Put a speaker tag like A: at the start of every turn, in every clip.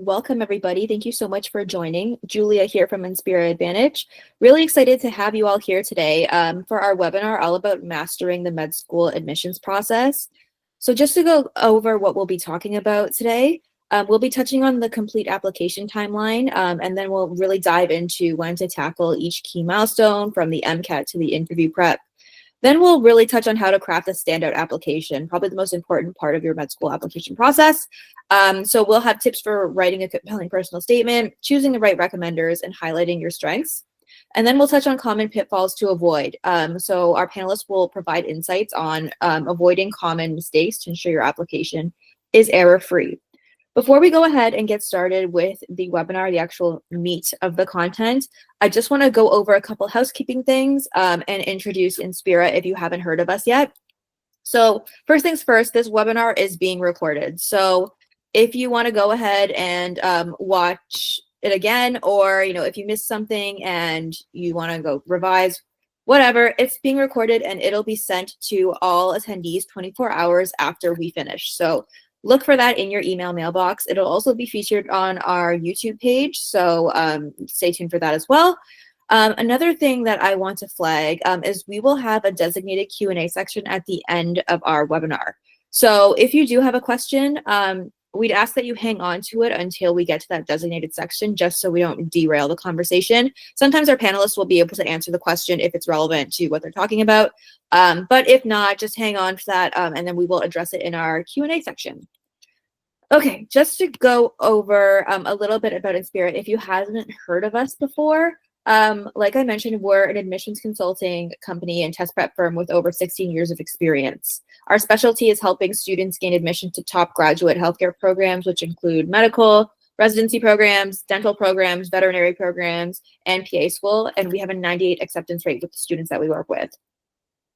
A: welcome everybody. Thank you so much for joining. Julia here from Inspira Advantage. Really excited to have you all here today for our webinar all about mastering the med school admissions process. So just to go over what we'll be talking about today, we'll be touching on the complete application timeline, and then we'll really dive into when to tackle each key milestone from the MCAT to the interview prep. Then we'll really touch on how to craft a standout application, probably the most important part of your med school application process. So we'll have tips for writing a compelling personal statement, choosing the right recommenders, and highlighting your strengths. And then we'll touch on common pitfalls to avoid. So our panelists will provide insights on avoiding common mistakes to ensure your application is error-free. Before we go ahead and get started with the webinar, the actual meat of the content, I just want to go over a couple housekeeping things and introduce Inspira if you haven't heard of us yet. So first things first, this webinar is being recorded. So if you want to go ahead and watch it again, or if you missed something and you want to go revise, whatever, it's being recorded and it'll be sent to all attendees 24 hours after we finish. So look for that in your email mailbox. It'll also be featured on our YouTube page, so stay tuned for that as well. Another thing that I want to flag is we will have a designated Q&A section at the end of our webinar. So if you do have a question, we'd ask that you hang on to it until we get to that designated section, just so we don't derail the conversation. Sometimes our panelists will be able to answer the question if it's relevant to what they're talking about. But if not, just hang on for that, and then we will address it in our Q&A section. Okay, just to go over a little bit about Inspira, if you haven't heard of us before, like I mentioned, we're an admissions consulting company and test prep firm with over 16 years of experience. Our specialty is helping students gain admission to top graduate healthcare programs, which include medical, residency programs, dental programs, veterinary programs, and PA school, and we have a 98% acceptance rate with the students that we work with.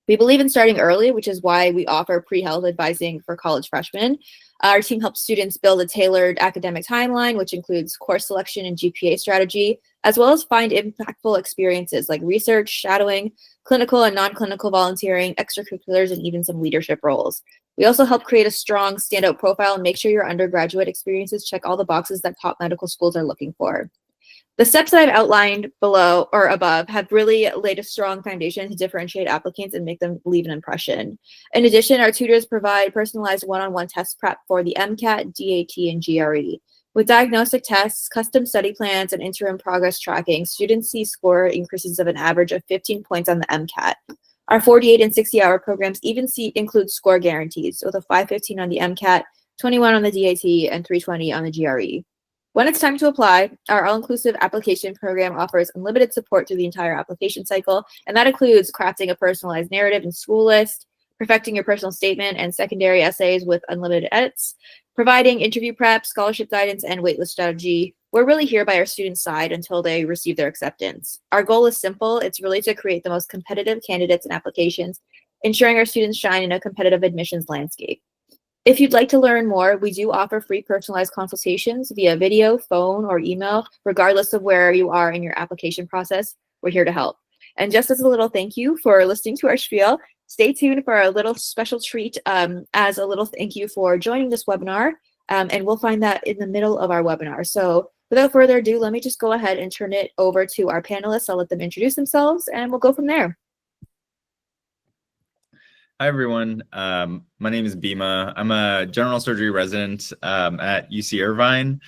A: We believe in starting early, which is why we offer pre-health advising for college freshmen. Our team helps students build a tailored academic timeline, which includes course selection and GPA strategy, as well as find impactful experiences like research, shadowing, clinical and non-clinical volunteering, extracurriculars, and even some leadership roles. We also help create a strong standout profile and make sure your undergraduate experiences check all the boxes that top medical schools are looking for. The steps that I've outlined below or above have really laid a strong foundation to differentiate applicants and make them leave an impression. In addition, our tutors provide personalized one-on-one test prep for the MCAT, DAT, and GRE. With diagnostic tests, custom study plans, and interim progress tracking, students see score increases of an average of 15 points on the MCAT. Our 48 and 60-hour programs even include score guarantees, with a 515 on the MCAT, 21 on the DAT, and 320 on the GRE. When it's time to apply, our all-inclusive application program offers unlimited support through the entire application cycle, and that includes crafting a personalized narrative and school list, perfecting your personal statement and secondary essays with unlimited edits, providing interview prep, scholarship guidance, and waitlist strategy. We're really here by our students' side until they receive their acceptance. Our goal is simple. It's really to create the most competitive candidates and applications, ensuring our students shine in a competitive admissions landscape. If you'd like to learn more, we do offer free personalized consultations via video, phone, or email, regardless of where you are in your application process. We're here to help. And just as a little thank you for listening to our spiel, stay tuned for a little special treat as a little thank you for joining this webinar, and we'll find that in the middle of our webinar. So without further ado, let me just go ahead and turn it over to our panelists. I'll let them introduce themselves, and we'll go from there.
B: Hi, everyone. My name is Bima. I'm a general surgery resident at UC Irvine.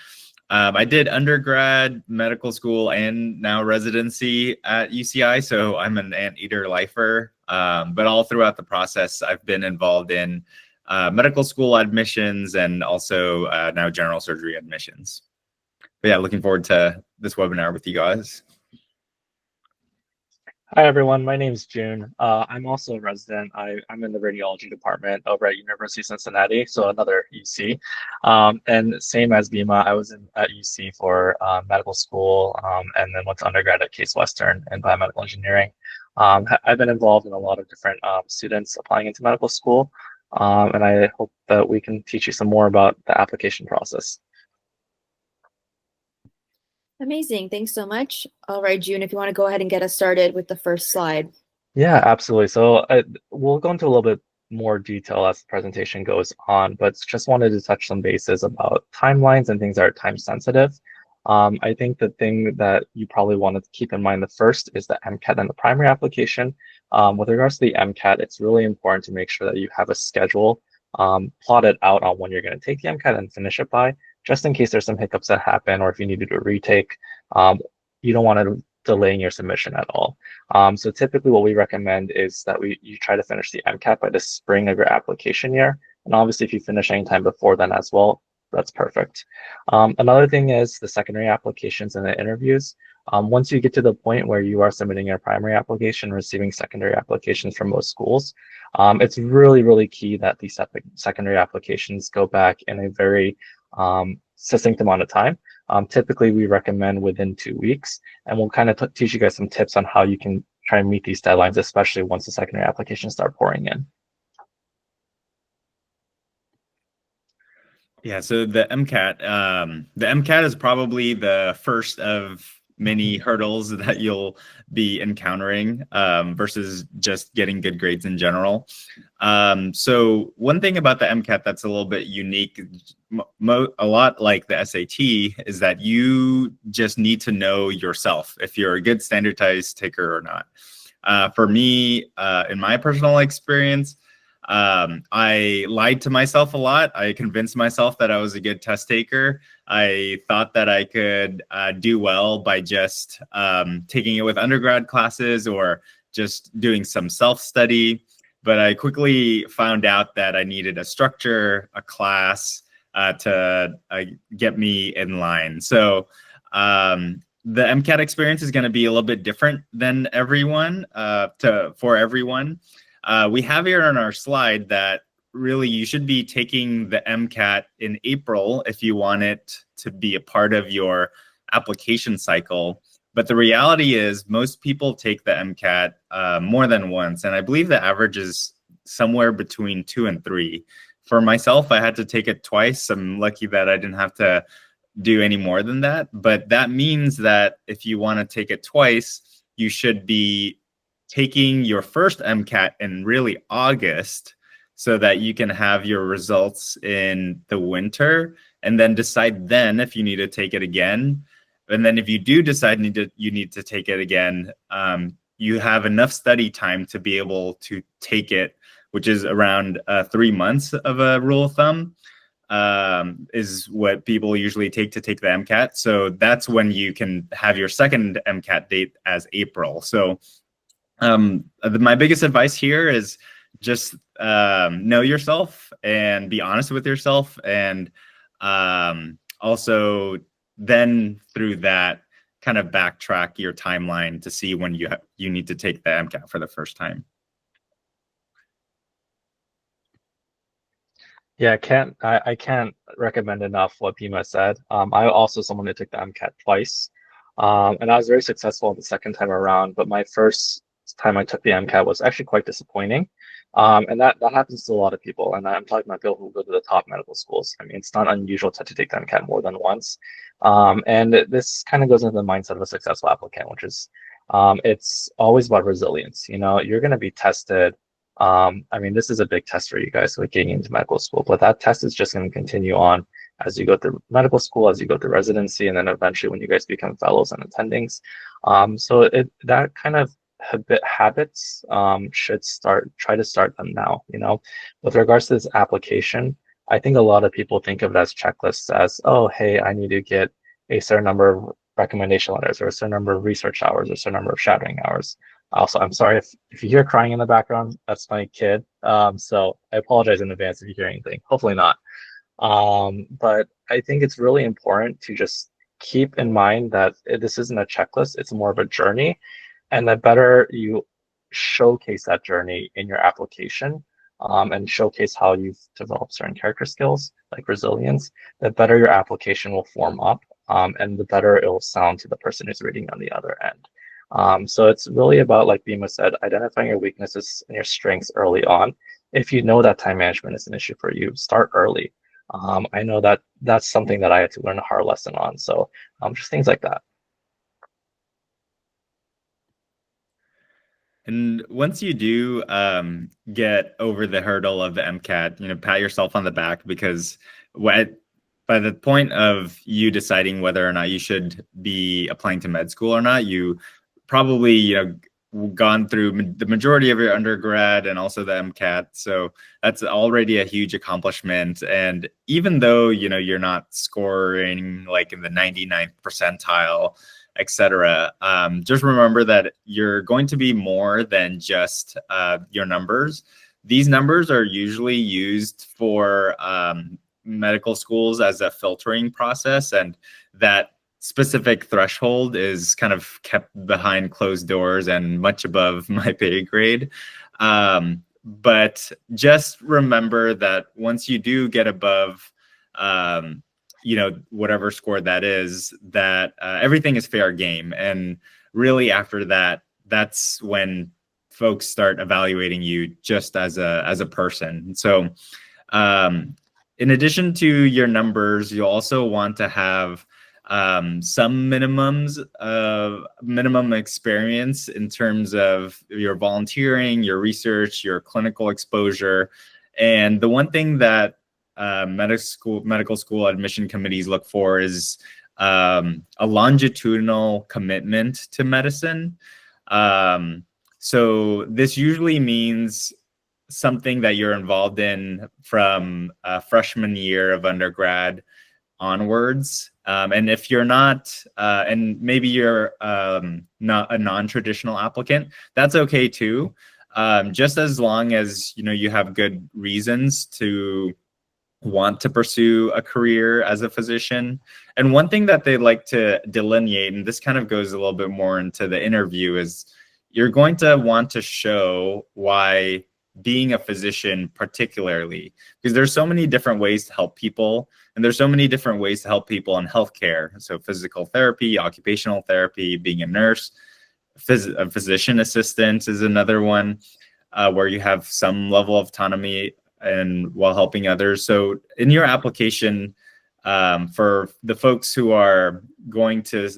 B: I did undergrad, medical school, and now residency at UCI, so I'm an anteater lifer. But all throughout the process, I've been involved in medical school admissions and also now general surgery admissions. But yeah, looking forward to this webinar with you guys.
C: Hi, everyone. My name is June. I'm also a resident. I'm in the radiology department over at University of Cincinnati, so another UC. And same as Bima, I was at UC for medical school and then went to undergrad at Case Western in biomedical engineering. I've been involved in a lot of different students applying into medical school, and I hope that we can teach you some more about the application process.
A: Amazing. Thanks so much. All right, June, if you want to go ahead and get us started with the first slide.
C: Yeah, absolutely. So we'll go into a little bit more detail as the presentation goes on, but just wanted to touch some bases about timelines and things that are time sensitive. I think the thing that you probably want to keep in mind the first is the MCAT and the primary application. With regards to the MCAT, it's really important to make sure that you have a schedule plotted out on when you're going to take the MCAT and finish it by, just in case there's some hiccups that happen, or if you need to do a retake, you don't want to delaying your submission at all. So typically what we recommend is that you try to finish the MCAT by the spring of your application year. And obviously if you finish anytime before then as well, that's perfect. Another thing is the secondary applications and the interviews. Once you get to the point where you are submitting your primary application, receiving secondary applications from most schools, it's really, really key that these secondary applications go back in a very succinct amount of time. Typically, we recommend within 2 weeks, and we'll kind of teach you guys some tips on how you can try and meet these deadlines, especially once the secondary applications start pouring in.
B: Yeah, so the MCAT is probably the first of many hurdles that you'll be encountering versus just getting good grades in general. So one thing about the MCAT that's a little bit unique, a lot like the SAT, is that you just need to know yourself if you're a good standardized taker or not. For me, in my personal experience, I lied to myself a lot. I convinced myself that I was a good test taker. I thought that I could do well by just taking it with undergrad classes or just doing some self-study. But I quickly found out that I needed a structure, a class to get me in line. So the MCAT experience is going to be a little bit different than for everyone. We have here on our slide that really you should be taking the MCAT in April if you want it to be a part of your application cycle. But the reality is most people take the MCAT more than once. And I believe the average is somewhere between 2 and 3. For myself, I had to take it twice. I'm lucky that I didn't have to do any more than that. But that means that if you want to take it twice, you should be taking your first MCAT in really August so that you can have your results in the winter and then decide then if you need to take it again. And then if you do decide you need to take it again, you have enough study time to be able to take it, which is around 3 months of a rule of thumb, is what people usually take to take the MCAT. So that's when you can have your second MCAT date as April. So my biggest advice here is just know yourself and be honest with yourself, and also then through that kind of backtrack your timeline to see when you need to take the MCAT for the first time.
C: Yeah, I can't recommend enough what Bima said. I also someone who took the MCAT twice, and I was very successful the second time around. But my first time I took the MCAT was actually quite disappointing, and that happens to a lot of people. And I'm talking about people who go to the top medical schools. I mean, it's not unusual to take the MCAT more than once, and this kind of goes into the mindset of a successful applicant, which is it's always about resilience. You know, you're going to be tested. I mean, this is a big test for you guys, like getting into medical school, but that test is just going to continue on as you go through medical school, as you go through residency, and then eventually when you guys become fellows and attendings. So that kind of habits should try to start them now. You know, with regards to this application, I think a lot of people think of it as checklists as, oh, hey, I need to get a certain number of recommendation letters or a certain number of research hours or a certain number of shadowing hours. Also, I'm sorry if you hear crying in the background, that's my kid. So I apologize in advance if you hear anything. Hopefully not. But I think it's really important to just keep in mind that this isn't a checklist, it's more of a journey. And the better you showcase that journey in your application, and showcase how you've developed certain character skills like resilience, the better your application will form up, and the better it will sound to the person who's reading on the other end. So it's really about, like Bima said, identifying your weaknesses and your strengths early on. If you know that time management is an issue for you, start early. I know that that's something that I had to learn a hard lesson on. So just things like that.
B: And once you do get over the hurdle of the MCAT, pat yourself on the back, because by the point of you deciding whether or not you should be applying to med school or not, you probably, gone through the majority of your undergrad and also the MCAT. So that's already a huge accomplishment. And even though, you're not scoring like in the 99th percentile, etc., just remember that you're going to be more than just your numbers. These numbers are usually used for medical schools as a filtering process, and that specific threshold is kind of kept behind closed doors and much above my pay grade. But just remember that once you do get above, whatever score that is, that everything is fair game. And really after that, that's when folks start evaluating you just as a person. So in addition to your numbers, you also want to have some minimum experience in terms of your volunteering, your research, your clinical exposure. And the one thing that medical school admission committees look for is a longitudinal commitment to medicine. So this usually means something that you're involved in from freshman year of undergrad onwards. And if you're not, and maybe you're not a non-traditional applicant, that's okay too. Just as long as you have good reasons to want to pursue a career as a physician. And one thing that they like to delineate, and this kind of goes a little bit more into the interview, is you're going to want to show why being a physician particularly, because there's so many different ways to help people, and there's so many different ways to help people in healthcare. So physical therapy, occupational therapy, being a nurse, a physician assistant is another one where you have some level of autonomy and while helping others. So in your application, for the folks who are going to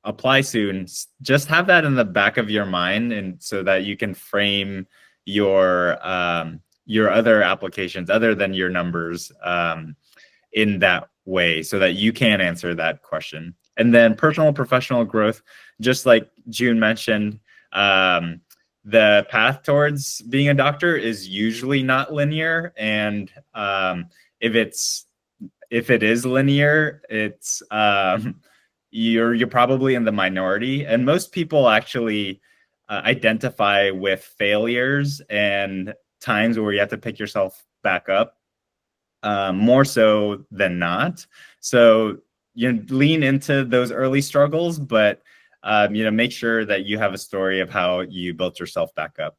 B: apply soon, just have that in the back of your mind, and so that you can frame your other applications other than your numbers in that way, so that you can answer that question. And then personal and professional growth, just like June mentioned, the path towards being a doctor is usually not linear. And if it is linear, it's you're probably in the minority. And most people actually identify with failures and times where you have to pick yourself back up more so than not. So you lean into those early struggles, but make sure that you have a story of how you built yourself back up.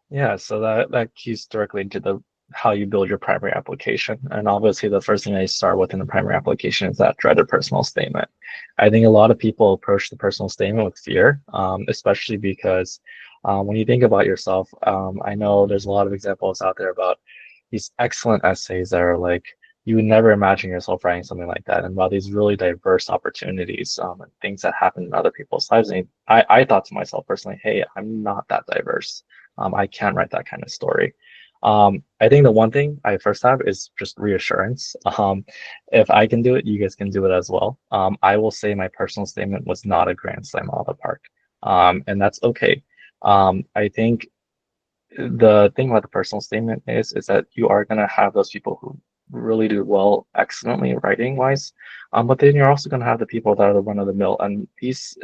C: Yeah, so that keys directly into how you build your primary application. And obviously the first thing I start with in the primary application is that dreaded personal statement. I think a lot of people approach the personal statement with fear, especially because when you think about yourself, I know there's a lot of examples out there about these excellent essays that are like, you would never imagine yourself writing something like that, and about these really diverse opportunities and things that happen in other people's lives. And I thought to myself personally, hey, I'm not that diverse. I can't write that kind of story. I think the one thing I first have is just reassurance. If I can do it, you guys can do it as well. I will say my personal statement was not a grand slam out of the park, and that's okay. I think the thing about the personal statement is that you are going to have those people who really do well, excellently writing wise, but then you're also going to have the people that are the run of the mill, and these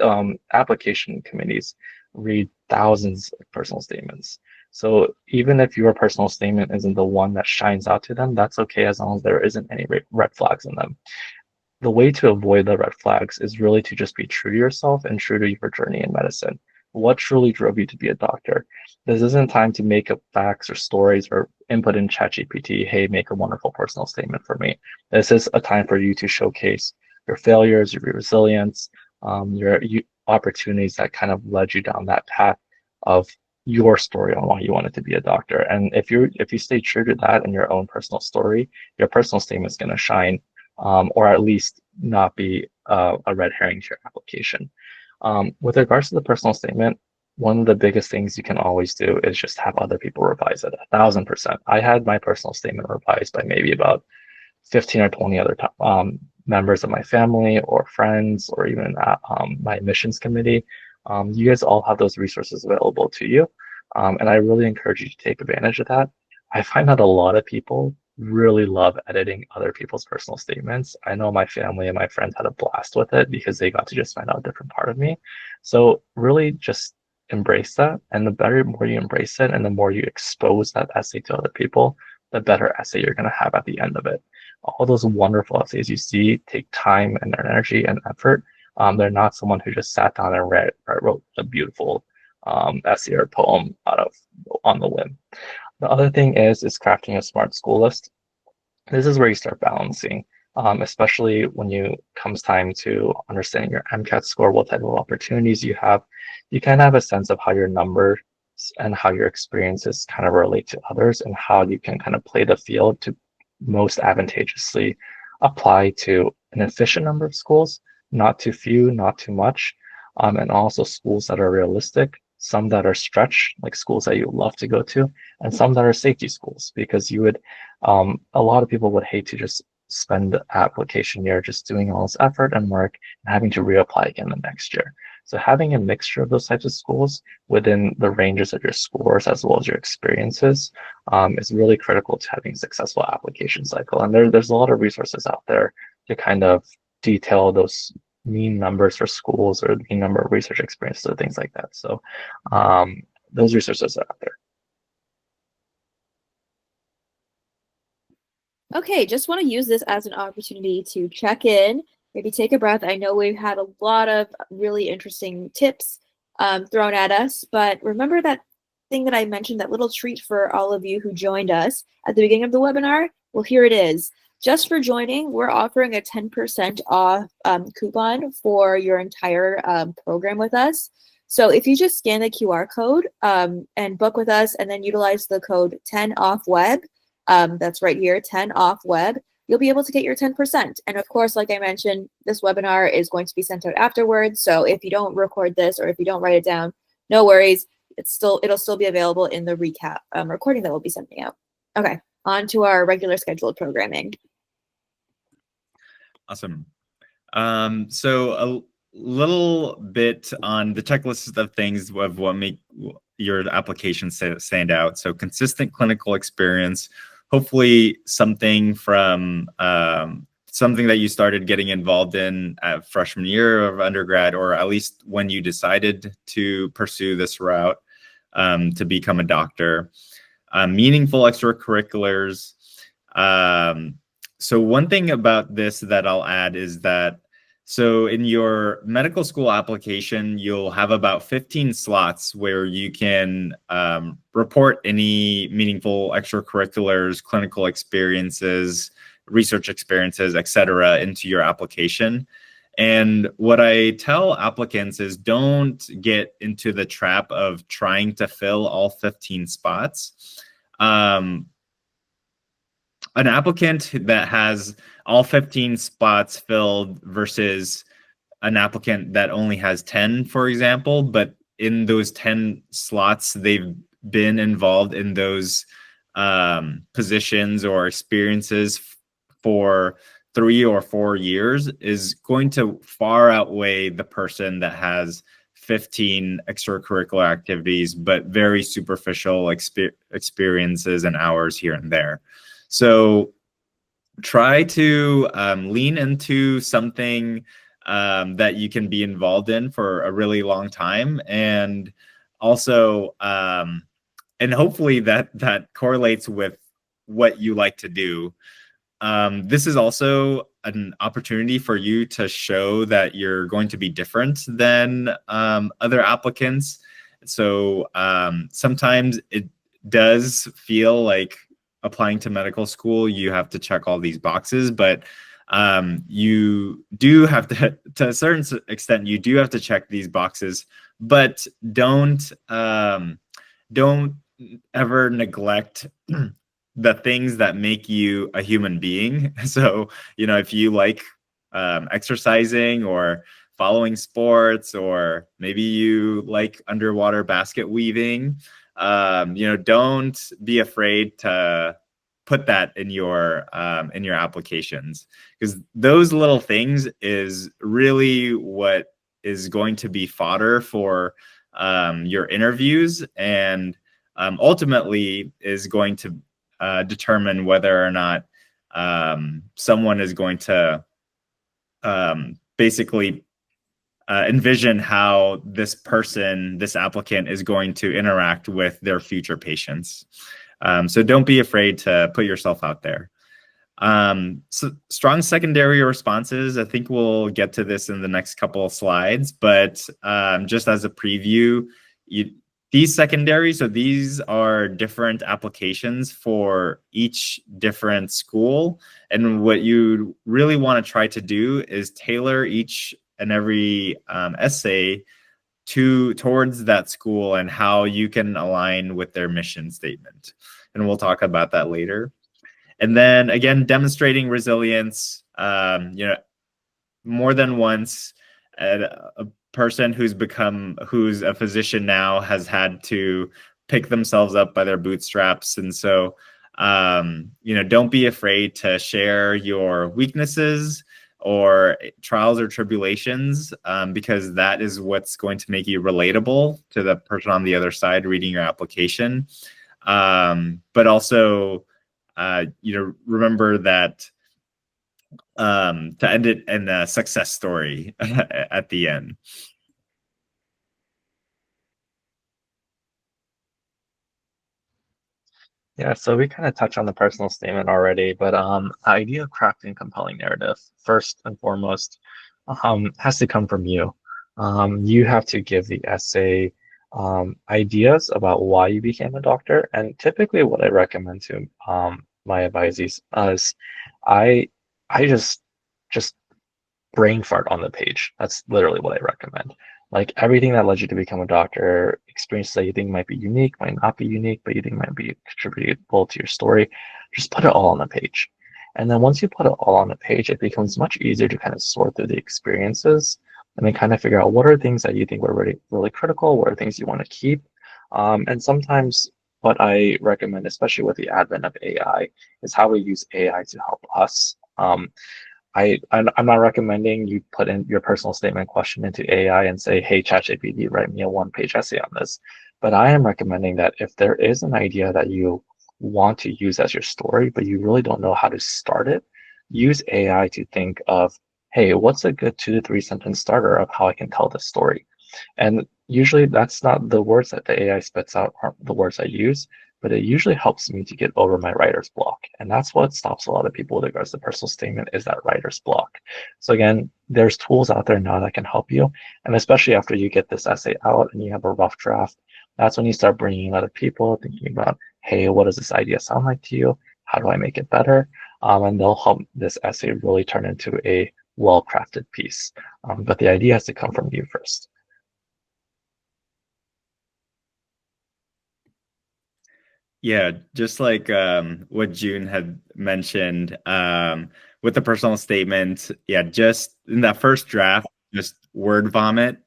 C: application committees read thousands of personal statements. So even if your personal statement isn't the one that shines out to them, that's okay, as long as there isn't any red flags in them. The way to avoid the red flags is really to just be true to yourself and true to your journey in medicine. What truly drove you to be a doctor? This isn't time to make up facts or stories or input in ChatGPT, hey, make a wonderful personal statement for me. This is a time for you to showcase your failures, your resilience, your opportunities that kind of led you down that path of your story on why you wanted to be a doctor. And if you stay true to that in your own personal story, your personal statement is going to shine, or at least not be a red herring to your application. With regards to the personal statement, one of the biggest things you can always do is just have other people revise it 1,000%. I had my personal statement revised by maybe about 15 or 20 other members of my family or friends, or even my admissions committee. You guys all have those resources available to you. And I really encourage you to take advantage of that. I find that a lot of people really love editing other people's personal statements. I know my family and my friends had a blast with it because they got to just find out a different part of me. So really just embrace that. And the more you embrace it and the more you expose that essay to other people, the better essay you're going to have at the end of it. All those wonderful essays you see take time and energy and effort. They're not someone who just sat down and wrote a beautiful essay or poem on the whim. The other thing is crafting a smart school list. This is where you start balancing, especially when comes time to understanding your MCAT score, what type of opportunities you have. You kind of have a sense of how your numbers and how your experiences kind of relate to others, and how you can kind of play the field to most advantageously apply to an efficient number of schools, not too few, not too much, and also schools that are realistic, some that are stretch, like schools that you love to go to, and some that are safety schools, because a lot of people would hate to just spend the application year just doing all this effort and work and having to reapply again the next year. So having a mixture of those types of schools within the ranges of your scores as well as your experiences is really critical to having a successful application cycle. And there's a lot of resources out there to kind of detail those mean numbers for schools or the mean number of research experiences or things like that. So those resources are out there.
A: Okay, just want to use this as an opportunity to check in, maybe take a breath. I know we've had a lot of really interesting tips thrown at us, but remember that thing that I mentioned, that little treat for all of you who joined us at the beginning of the webinar? Well, here it is. Just for joining, we're offering a 10% off coupon for your entire program with us. So if you just scan the QR code and book with us and then utilize the code 10OFFWEB, that's right here, 10OFFWEB, you'll be able to get your 10%. And of course, like I mentioned, this webinar is going to be sent out afterwards. So if you don't record this or if you don't write it down, no worries. It'll still be available in the recap recording that we'll be sending out. Okay, on to our regular scheduled programming.
B: Awesome. So a little bit on the checklist of things of what make your application stand out. So consistent clinical experience, hopefully something from something that you started getting involved in at freshman year of undergrad, or at least when you decided to pursue this route to become a doctor. Meaningful extracurriculars. So one thing about this that I'll add is that, so in your medical school application, you'll have about 15 slots where you can report any meaningful extracurriculars, clinical experiences, research experiences, etc., into your application. And what I tell applicants is don't get into the trap of trying to fill all 15 spots. An applicant that has all 15 spots filled versus an applicant that only has 10, for example, but in those 10 slots, they've been involved in those positions or experiences for 3 or 4 years, is going to far outweigh the person that has 15 extracurricular activities, but very superficial experiences and hours here and there. So try to lean into something that you can be involved in for a really long time. And also, and hopefully that correlates with what you like to do. This is also an opportunity for you to show that you're going to be different than other applicants. So sometimes it does feel like applying to medical school, you have to check all these boxes, but you do have to a certain extent, you do have to check these boxes, but don't ever neglect the things that make you a human being. So, if you like exercising or following sports, or maybe you like underwater basket weaving. Don't be afraid to put that in your applications, because those little things is really what is going to be fodder for your interviews, and ultimately is going to determine whether or not someone is going to basically envision how this applicant is going to interact with their future patients. So don't be afraid to put yourself out there. So strong secondary responses, I think we'll get to this in the next couple of slides, but just as a preview, these secondary, so these are different applications for each different school. And what you really want to try to do is tailor each and every essay towards that school and how you can align with their mission statement. And we'll talk about that later. And then again, demonstrating resilience, more than once, a person who's a physician now has had to pick themselves up by their bootstraps. And so, don't be afraid to share your weaknesses or trials or tribulations, because that is what's going to make you relatable to the person on the other side reading your application. But also, remember that to end it in a success story at the end.
C: Yeah, so we kind of touched on the personal statement already, but idea of crafting compelling narrative, first and foremost, has to come from you. You have to give the essay ideas about why you became a doctor. And typically what I recommend to my advisees is I just brain fart on the page. That's literally what I recommend. Like everything that led you to become a doctor, experiences that you think might be unique, might not be unique, but you think might be contributable to your story, just put it all on the page. And then once you put it all on the page, it becomes much easier to kind of sort through the experiences and then kind of figure out what are things that you think were really, really critical, what are things you want to keep. And sometimes what I recommend, especially with the advent of AI, is how we use AI to help us. I'm not recommending you put in your personal statement question into AI and say, hey, ChatGPT, write me a one-page essay on this. But I am recommending that if there is an idea that you want to use as your story, but you really don't know how to start it, use AI to think of, hey, what's a good 2 to 3 sentence starter of how I can tell this story? And usually that's not the words that the AI spits out aren't the words I use, but it usually helps me to get over my writer's block. And that's what stops a lot of people with regards to personal statement, is that writer's block. So again, there's tools out there now that can help you. And especially after you get this essay out and you have a rough draft, that's when you start bringing in other people, thinking about, hey, what does this idea sound like to you? How do I make it better? And they'll help this essay really turn into a well-crafted piece. But the idea has to come from you first.
B: Yeah, just like what June had mentioned with the personal statement. Yeah, just in that first draft, just word vomit.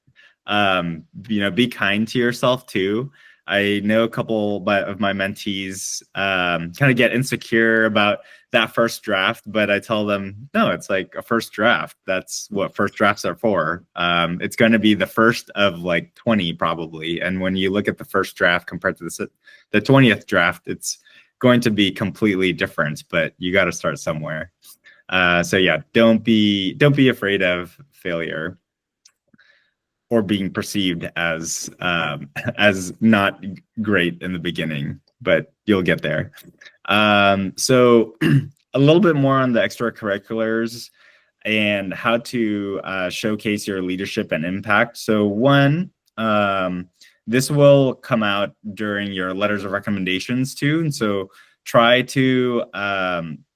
B: Be kind to yourself too. I know a couple of my mentees kind of get insecure about that first draft, but I tell them, no, it's like a first draft. That's what first drafts are for. It's going to be the first of like 20 probably. And when you look at the first draft compared to the 20th draft, it's going to be completely different, but you got to start somewhere. So yeah, don't be afraid of failure or being perceived as not great in the beginning, but you'll get there. So a little bit more on the extracurriculars and how to showcase your leadership and impact. So one, this will come out during your letters of recommendations too. And so try to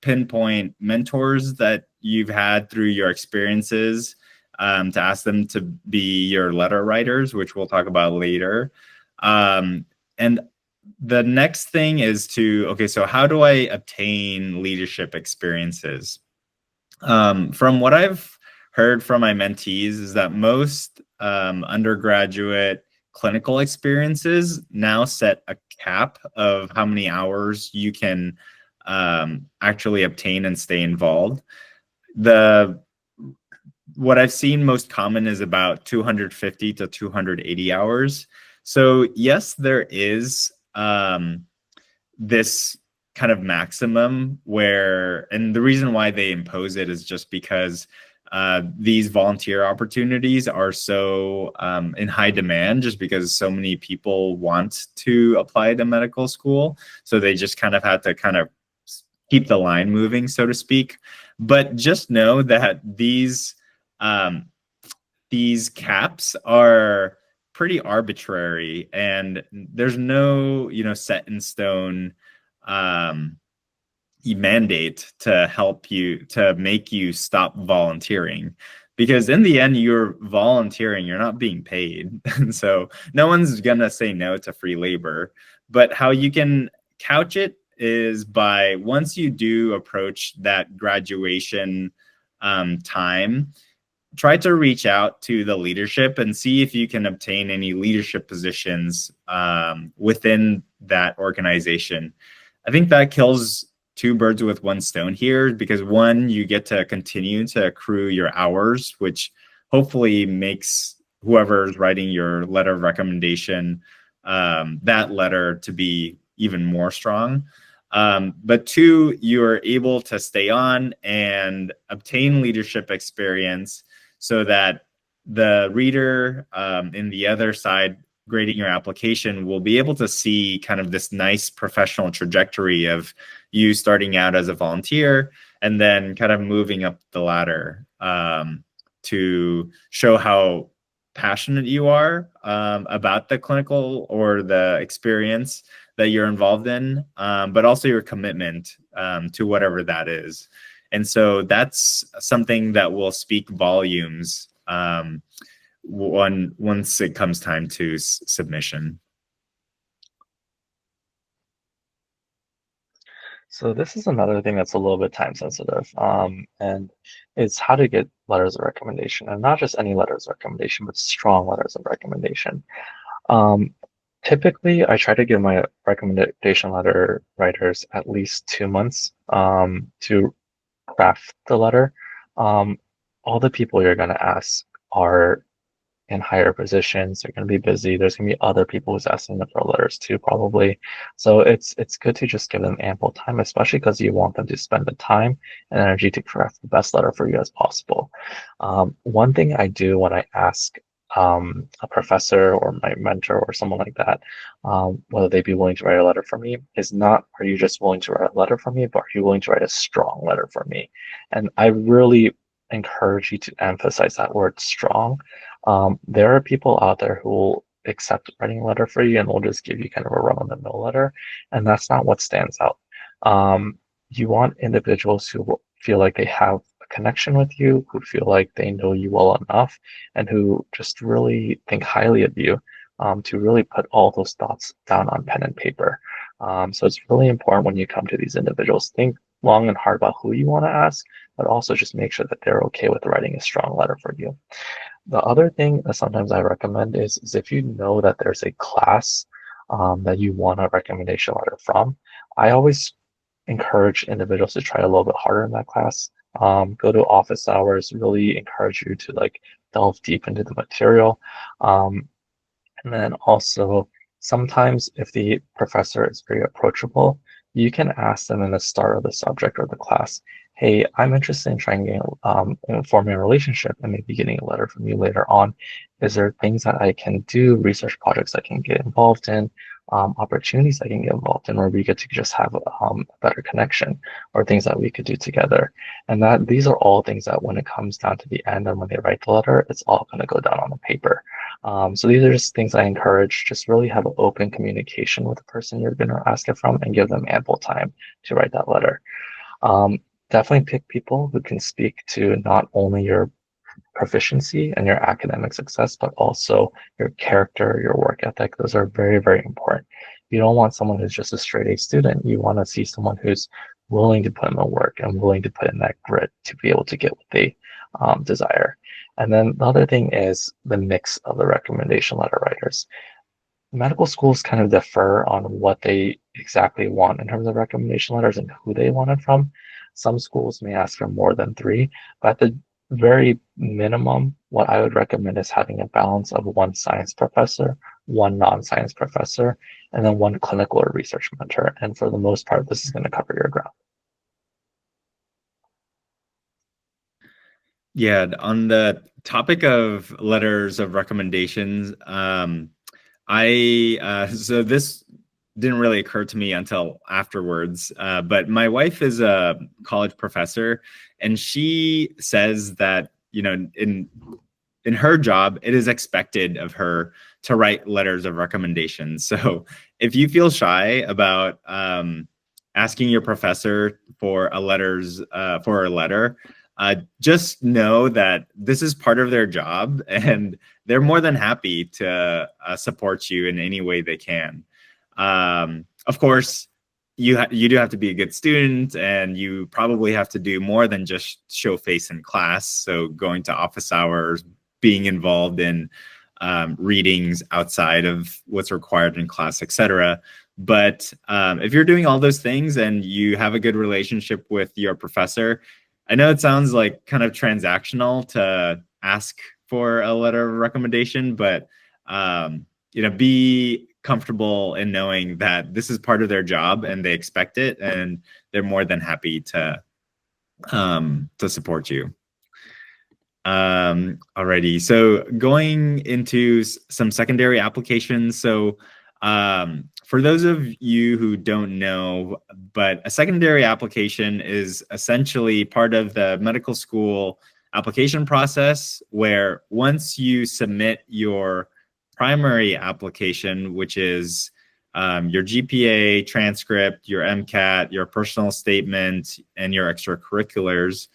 B: pinpoint mentors that you've had through your experiences, to ask them to be your letter writers, which we'll talk about later. And the next thing is so how do I obtain leadership experiences? From what I've heard from my mentees is that most undergraduate clinical experiences now set a cap of how many hours you can actually obtain and stay involved. What I've seen most common is about 250 to 280 hours. So yes, there is this kind of maximum where, and the reason why they impose it is just because these volunteer opportunities are so in high demand, just because so many people want to apply to medical school. So they just kind of had to kind of keep the line moving, so to speak. But just know that these caps are pretty arbitrary, and there's no, set in stone mandate to make you stop volunteering, because in the end you're volunteering, you're not being paid. And so no one's gonna say no to free labor. But how you can couch it is by, once you do approach that graduation time, try to reach out to the leadership and see if you can obtain any leadership positions within that organization. I think that kills two birds with one stone here, because one, you get to continue to accrue your hours, which hopefully makes whoever's writing your letter of recommendation, that letter to be even more strong. But two, you're able to stay on and obtain leadership experience, so that the reader in the other side grading your application will be able to see kind of this nice professional trajectory of you starting out as a volunteer and then kind of moving up the ladder to show how passionate you are about the clinical or the experience that you're involved in, but also your commitment to whatever that is. And so that's something that will speak volumes once it comes time to submission.
C: So this is another thing that's a little bit time sensitive, and it's how to get letters of recommendation, and not just any letters of recommendation, but strong letters of recommendation. Typically, I try to give my recommendation letter writers at least 2 months to craft the letter. All the people you're going to ask are in higher positions. They're going to be busy. There's going to be other people who's asking them for letters too, probably. So it's good to just give them ample time, especially because you want them to spend the time and energy to craft the best letter for you as possible. One thing I do when I ask a professor or my mentor or someone like that, whether they be willing to write a letter for me, is not, are you just willing to write a letter for me, but are you willing to write a strong letter for me? And I really encourage you to emphasize that word strong. There are people out there who will accept writing a letter for you and will just give you kind of a run-of-the-mill letter, and that's not what stands out. You want individuals who will feel like they have a connection with you, who feel like they know you well enough, and who just really think highly of you, to really put all those thoughts down on pen and paper. So it's really important when you come to these individuals, think long and hard about who you want to ask, but also just make sure that they're okay with writing a strong letter for you. The other thing that sometimes I recommend is if you know that there's a class that you want a recommendation letter from, I always encourage individuals to try a little bit harder in that class. Go to office hours, really encourage you to delve deep into the material. And then also, sometimes if the professor is very approachable, you can ask them in the start of the subject or the class, hey, I'm interested in trying to forming a relationship and maybe getting a letter from you later on. Is there things that I can do, research projects I can get involved in, opportunities I can get involved in, where we get to just have a better connection, or things that we could do together? And that these are all things that when it comes down to the end and when they write the letter, it's all going to go down on the paper. So these are just things I encourage. Just really have an open communication with the person you're going to ask it from and give them ample time to write that letter. Definitely pick people who can speak to not only your proficiency and your academic success, but also your character, your work ethic. Those are very, very important. You don't want someone who's just a straight A student. You want to see someone who's willing to put in the work and willing to put in that grit to be able to get what they desire. And then the other thing is the mix of the recommendation letter writers. Medical schools kind of differ on what they exactly want in terms of recommendation letters and who they want it from. Some schools may ask for more than three, but at the very minimum, what I would recommend is having a balance of one science professor, one non-science professor, and then one clinical or research mentor. And for the most part, this is going to cover your ground.
B: Yeah, on the topic of letters of recommendations, so this didn't really occur to me until afterwards, but my wife is a college professor, and she says that, you know, in her job, it is expected of her to write letters of recommendation. So if you feel shy about asking your professor for a letter, just know that this is part of their job, and they're more than happy to support you in any way they can. Of course, you do have to be a good student, and you probably have to do more than just show face in class. So going to office hours, being involved in readings outside of what's required in class, etc. But if you're doing all those things and you have a good relationship with your professor, I know it sounds like kind of transactional to ask for a letter of recommendation, but be comfortable in knowing that this is part of their job and they expect it, and they're more than happy to support you. Alrighty, so going into some secondary applications. So for those of you who don't know, but a secondary application is essentially part of the medical school application process, where once you submit your primary application, which is your GPA, transcript, your MCAT, your personal statement, and your extracurriculars,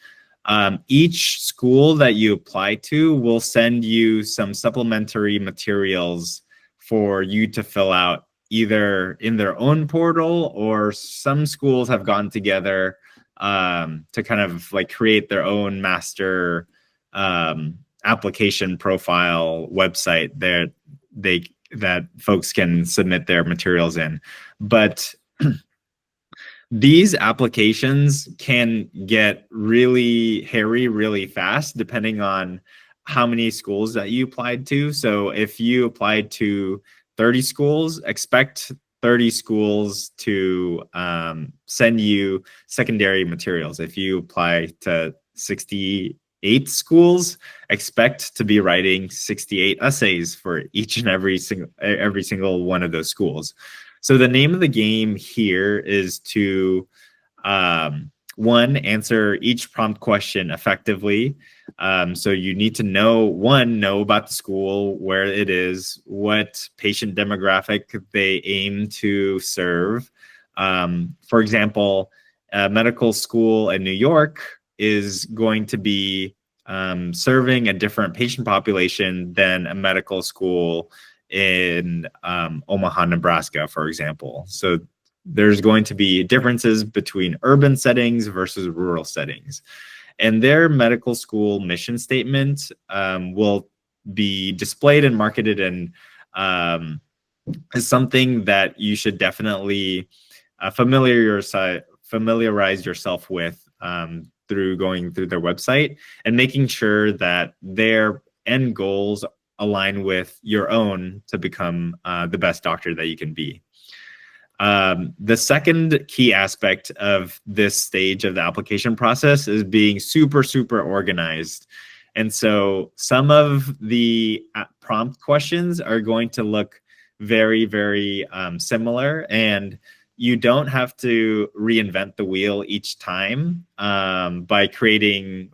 B: each school that you apply to will send you some supplementary materials for you to fill out, either in their own portal, or some schools have gotten together to kind of like create their own master application profile website that folks can submit their materials in. But these applications can get really hairy really fast depending on how many schools that you applied to. So if you applied to 30 schools, expect 30 schools to send you secondary materials. If you apply to 68 schools, expect to be writing 68 essays for each and every single one of those schools. So the name of the game here is to one, answer each prompt question effectively. So you need to know about the school, where it is, what patient demographic they aim to serve. For example, a medical school in New York is going to be serving a different patient population than a medical school in Omaha, Nebraska, for example. So there's going to be differences between urban settings versus rural settings. And their medical school mission statement will be displayed and marketed, and is something that you should definitely familiarize yourself with through going through their website and making sure that their end goals align with your own to become the best doctor that you can be. The second key aspect of this stage of the application process is being super, super organized. And so some of the prompt questions are going to look very, very similar, and you don't have to reinvent the wheel each time by creating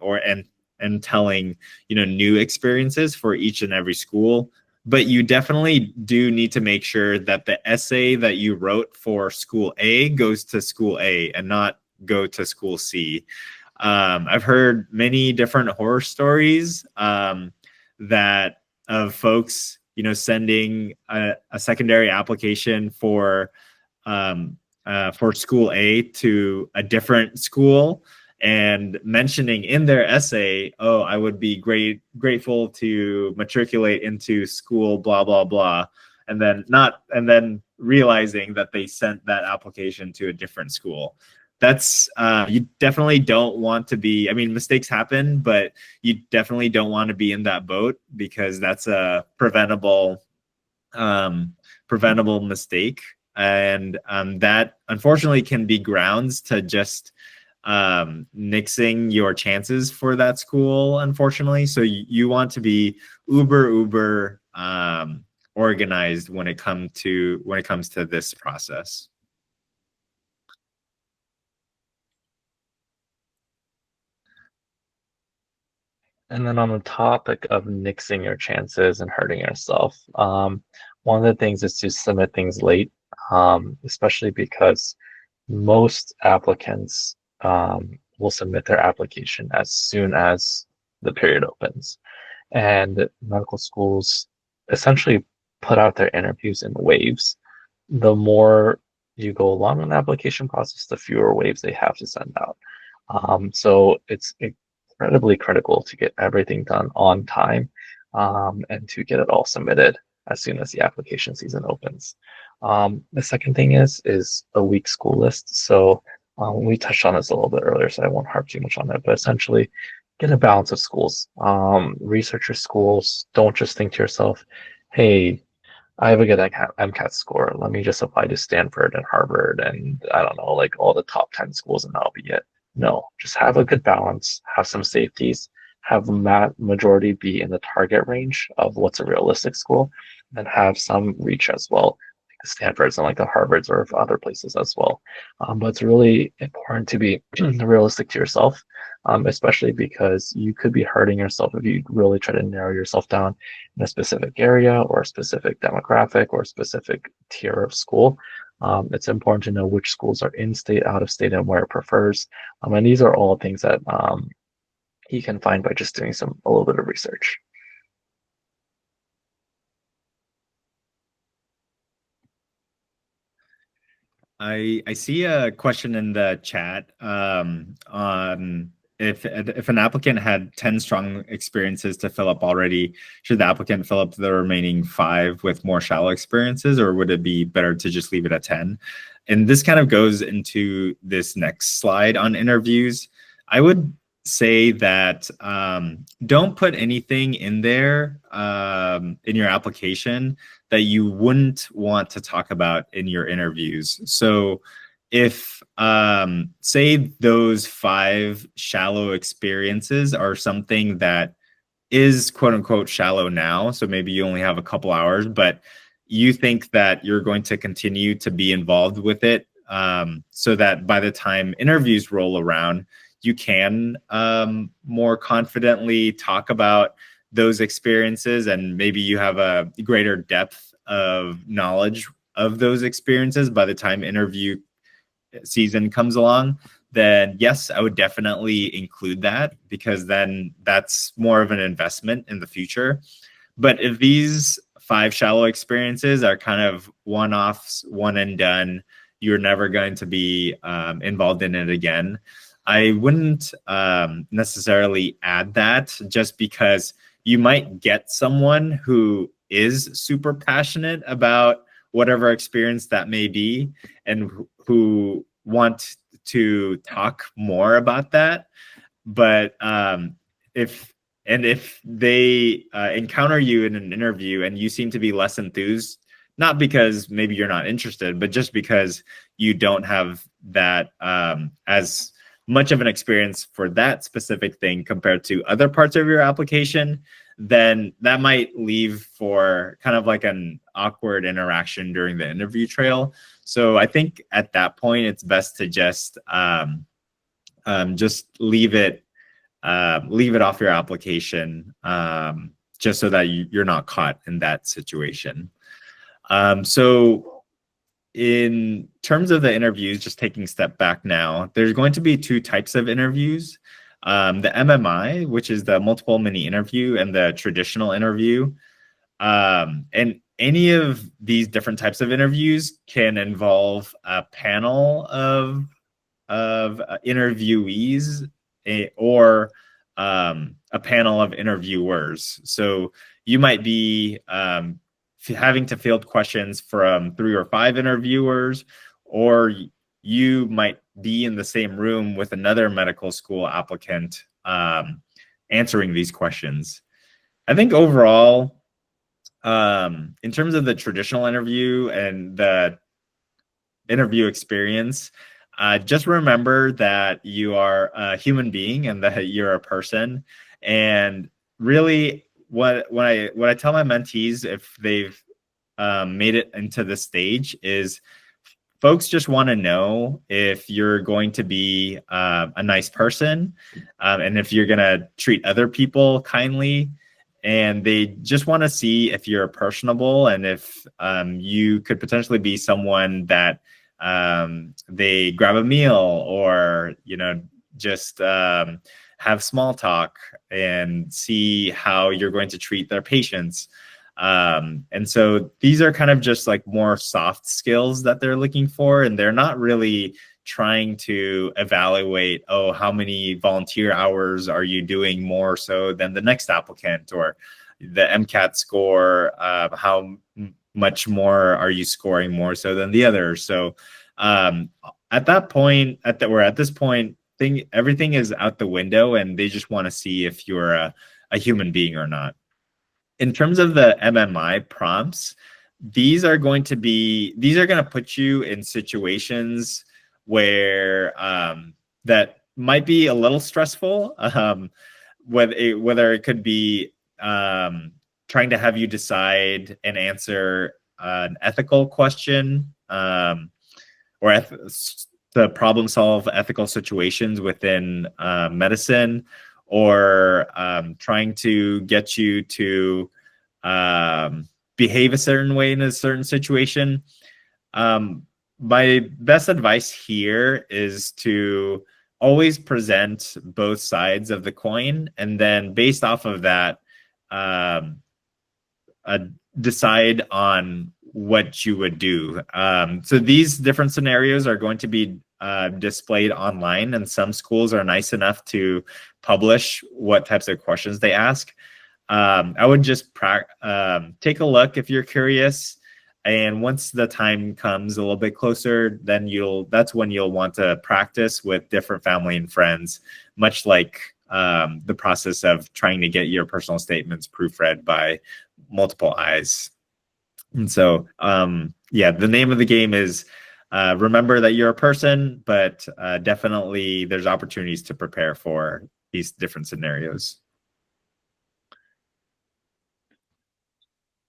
B: and telling, new experiences for each and every school. But you definitely do need to make sure that the essay that you wrote for school A goes to school A and not go to school C. I've heard many different horror stories that of folks, sending a secondary application for for school A to a different school and mentioning in their essay, oh, I would be grateful to matriculate into school, blah, blah, blah. And then realizing that they sent that application to a different school. That's you definitely don't want to be, I mean, mistakes happen, but you definitely don't want to be in that boat, because that's a preventable mistake. And that unfortunately can be grounds to just nixing your chances for that school, unfortunately. So you want to be uber organized when it comes to this process.
C: And then on the topic of nixing your chances and hurting yourself, one of the things is to submit things late, especially because most applicants will submit their application as soon as the period opens. And medical schools essentially put out their interviews in waves. The more you go along in the application process, the fewer waves they have to send out. So it's incredibly critical to get everything done on time, and to get it all submitted as soon as the application season opens. The second thing is a weak school list. So we touched on this a little bit earlier, so I won't harp too much on it, but essentially get a balance of schools. Research your schools. Don't just think to yourself, hey, I have a good MCAT score. Let me just apply to Stanford and Harvard and I don't know, like all the top 10 schools, and that'll be it. No, just have a good balance, have some safeties, have the majority be in the target range of what's a realistic school, and have some reach as well, like the Stanfords and like the Harvards or other places as well. But it's really important to be realistic to yourself, especially because you could be hurting yourself if you really try to narrow yourself down in a specific area or a specific demographic or a specific tier of school. It's important to know which schools are in state, out of state, and where it prefers. And these are all things that you can find by just doing a little bit of research.
B: I see a question in the chat on if an applicant had 10 strong experiences to fill up already, should the applicant fill up the remaining 5 with more shallow experiences, or would it be better to just leave it at 10? And this kind of goes into this next slide on interviews. I would say that don't put anything in there in your application that you wouldn't want to talk about in your interviews. So if say those 5 shallow experiences are something that is quote unquote shallow now, so maybe you only have a couple hours, but you think that you're going to continue to be involved with it, so that by the time interviews roll around, you can more confidently talk about those experiences, and maybe you have a greater depth of knowledge of those experiences by the time interview season comes along, then yes, I would definitely include that, because then that's more of an investment in the future. But if these 5 shallow experiences are kind of one-offs, one and done, you're never going to be involved in it again, I wouldn't necessarily add that, just because you might get someone who is super passionate about whatever experience that may be, and who want to talk more about that. But if they encounter you in an interview and you seem to be less enthused, not because maybe you're not interested, but just because you don't have that as much of an experience for that specific thing compared to other parts of your application, then that might leave for kind of like an awkward interaction during the interview trail. So I think at that point, it's best to just leave it off your application, just so that you're not caught in that situation. So in terms of the interviews, just taking a step back now, there's going to be 2 types of interviews. The MMI, which is the multiple mini interview, and the traditional interview. And any of these different types of interviews can involve a panel of interviewees, or a panel of interviewers. So you might be having to field questions from 3 or 5 interviewers, or you might be in the same room with another medical school applicant answering these questions. I think overall, in terms of the traditional interview and the interview experience, just remember that you are a human being and that you're a person. And really, what I tell my mentees, if they've made it into this stage, is folks just want to know if you're going to be a nice person, and if you're going to treat other people kindly. And they just want to see if you're personable, and if you could potentially be someone that they grab a meal, or just have small talk and see how you're going to treat their patients. And so these are kind of just like more soft skills that they're looking for, and they're not really trying to evaluate, oh, how many volunteer hours are you doing more so than the next applicant, or the MCAT score, how much more are you scoring more so than the other. So at this point, everything is out the window, and they just want to see if you're a human being or not. In terms of the MMI prompts, these are going to put you in situations where that might be a little stressful, whether it could be trying to have you decide and answer an ethical question, or to problem solve ethical situations within medicine, or trying to get you to behave a certain way in a certain situation. My best advice here is to always present both sides of the coin, and then based off of that, decide on what you would do. So these different scenarios are going to be displayed online, and some schools are nice enough to publish what types of questions they ask. I would just take a look if you're curious, and once the time comes a little bit closer, then that's when you'll want to practice with different family and friends, much like the process of trying to get your personal statements proofread by multiple eyes. And so, yeah, the name of the game is remember that you're a person, but definitely there's opportunities to prepare for these different scenarios.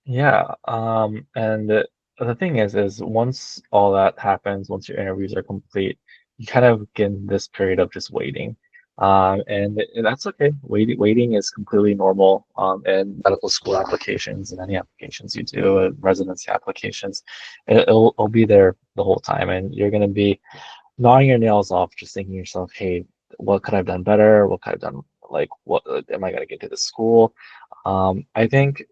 C: Yeah, and the thing is once all that happens, once your interviews are complete, you kind of get in this period of just waiting. And that's okay. Waiting is completely normal in medical school applications and any applications you do, residency applications. It'll be there the whole time, and you're going to be gnawing your nails off, just thinking to yourself, hey, what could I have done better? What could I have done? Like, what am I going to get to the school? I think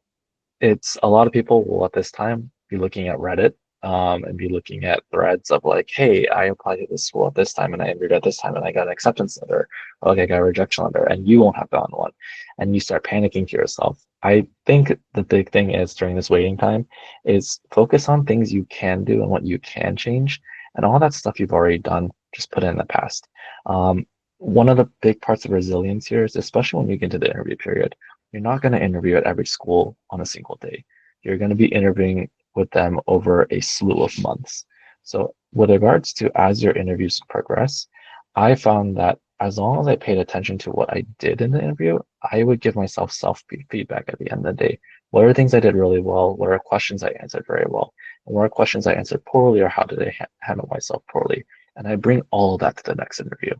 C: it's a lot of people will at this time be looking at Reddit and be looking at threads of like, hey, I applied to this school at this time and I interviewed at this time and I got an acceptance letter, or like I got a rejection letter, and you won't have gotten one. And you start panicking to yourself. I think the big thing is during this waiting time is focus on things you can do and what you can change, and all that stuff you've already done, just put it in the past. One of the big parts of resilience here is, especially when you get into the interview period, you're not going to interview at every school on a single day. You're going to be interviewing with them over a slew of months. So with regards to as your interviews progress, I found that as long as I paid attention to what I did in the interview, I would give myself self-feedback at the end of the day. What are things I did really well? What are questions I answered very well? And what are questions I answered poorly, or how did I handle myself poorly? And I bring all of that to the next interview.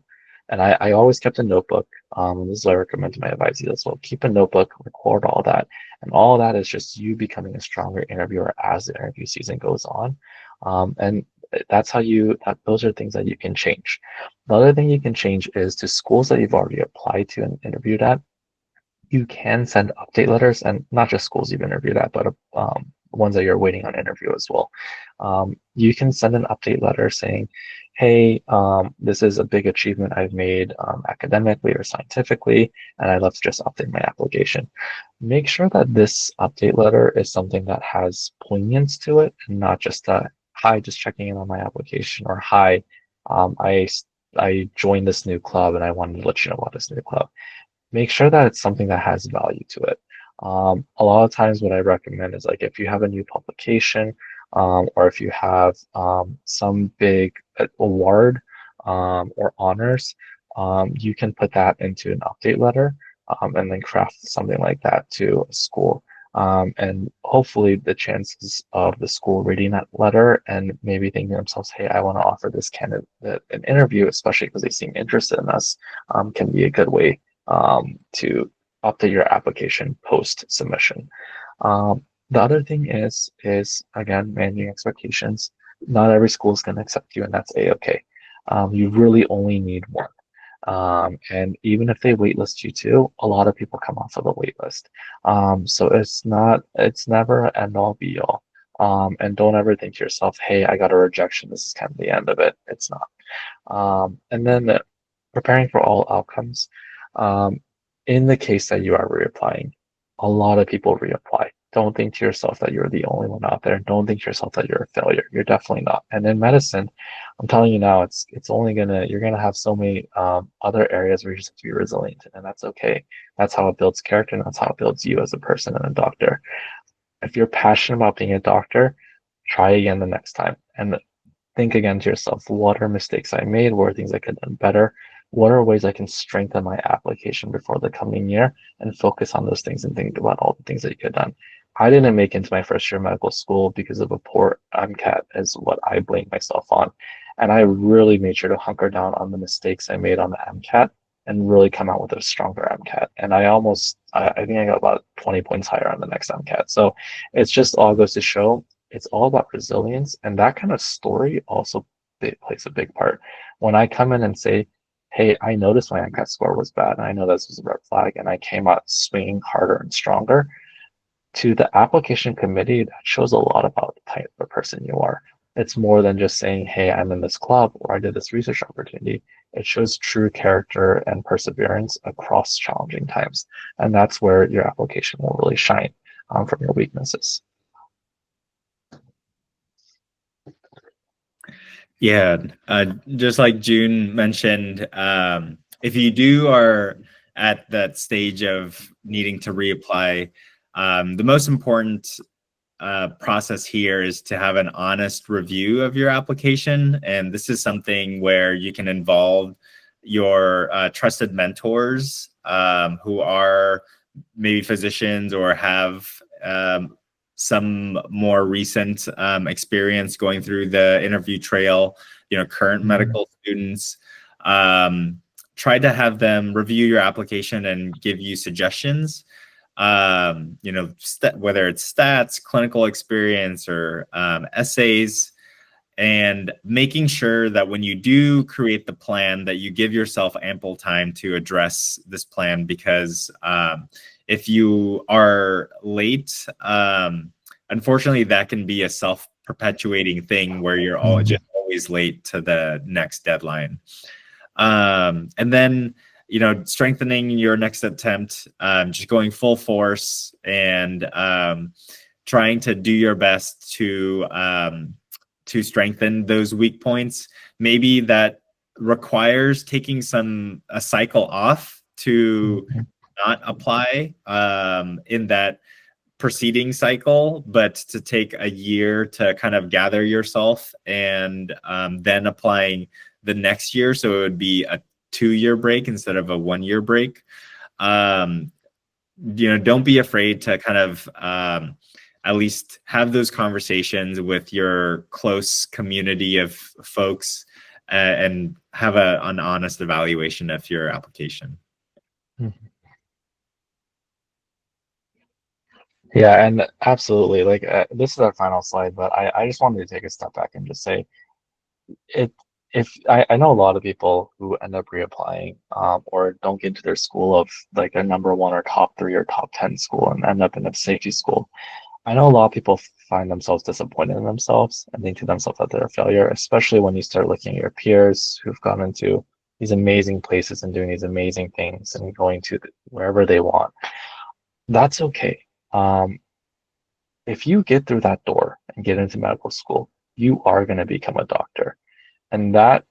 C: And I always kept a notebook. This is what I recommend to my advisees as well. Keep a notebook, record all that. And all that is just you becoming a stronger interviewer as the interview season goes on. And that's how those are things that you can change. The other thing you can change is to schools that you've already applied to and interviewed at. You can send update letters, and not just schools you've interviewed at, but ones that you're waiting on interview as well. You can send an update letter saying, hey, this is a big achievement I've made academically or scientifically, and I'd love to just update my application. Make sure that this update letter is something that has poignance to it and not just a, hi, just checking in on my application, or hi, I joined this new club and I wanted to let you know about this new club. Make sure that it's something that has value to it. A lot of times what I recommend is, like, if you have a new publication, or if you have some big award or honors, you can put that into an update letter, and then craft something like that to a school. And hopefully the chances of the school reading that letter and maybe thinking to themselves, hey, I want to offer this candidate an interview, especially because they seem interested in us, can be a good way to update your application post submission. The other thing is again, managing expectations. Not every school is going to accept you, and that's a-okay. You really only need one. And even if they waitlist you too, a lot of people come off of the waitlist. So it's never an end all be all. And don't ever think to yourself, hey, I got a rejection, this is kind of the end of it. It's not. And then preparing for all outcomes. In the case that you are reapplying, a lot of people reapply. Don't think to yourself that you're the only one out there. Don't think to yourself that you're a failure. You're definitely not. And in medicine, I'm telling you now, it's only you're gonna have so many other areas where you just have to be resilient, and that's okay. That's how it builds character, and that's how it builds you as a person and a doctor. If you're passionate about being a doctor, try again the next time, and think again to yourself, what are mistakes I made? What are things I could have done better? What are ways I can strengthen my application before the coming year, and focus on those things and think about all the things that you could have done. I didn't make into my first year of medical school because of a poor MCAT, is what I blamed myself on. And I really made sure to hunker down on the mistakes I made on the MCAT and really come out with a stronger MCAT. And I think I got about 20 points higher on the next MCAT. So it's just all goes to show it's all about resilience. And that kind of story also plays a big part. When I come in and say, hey, I noticed my MCAT score was bad, and I know this was a red flag, and I came out swinging harder and stronger, to the application committee, that shows a lot about the type of person you are. It's more than just saying, hey, I'm in this club or I did this research opportunity. It shows true character and perseverance across challenging times. And that's where your application will really shine from your weaknesses.
B: Yeah, just like June mentioned, if you are at that stage of needing to reapply, the most important process here is to have an honest review of your application. And this is something where you can involve your trusted mentors who are maybe physicians or have some more recent experience going through the interview trail, current medical students. Try to have them review your application and give you suggestions. Whether it's stats, clinical experience, or essays, and making sure that when you do create the plan that you give yourself ample time to address this plan, because if you are late, unfortunately that can be a self-perpetuating thing where you're just always late to the next deadline. And then strengthening your next attempt, just going full force and trying to do your best to strengthen those weak points. Maybe that requires taking a cycle off to not apply in that preceding cycle, but to take a year to kind of gather yourself and then applying the next year. So it would be a 2-year break instead of a 1-year break. Don't be afraid to kind of at least have those conversations with your close community of folks and have an honest evaluation of your application.
C: Yeah, and absolutely. Like this is our final slide, but I just wanted to take a step back and just say I know a lot of people who end up reapplying or don't get into their school of like a number 1 or top 3 or top 10 school and end up in a safety school. I know a lot of people find themselves disappointed in themselves and think to themselves that they're a failure, especially when you start looking at your peers who've gone into these amazing places and doing these amazing things and going to wherever they want. That's okay. Um, if you get through that door and get into medical school, you are going to become a doctor. And that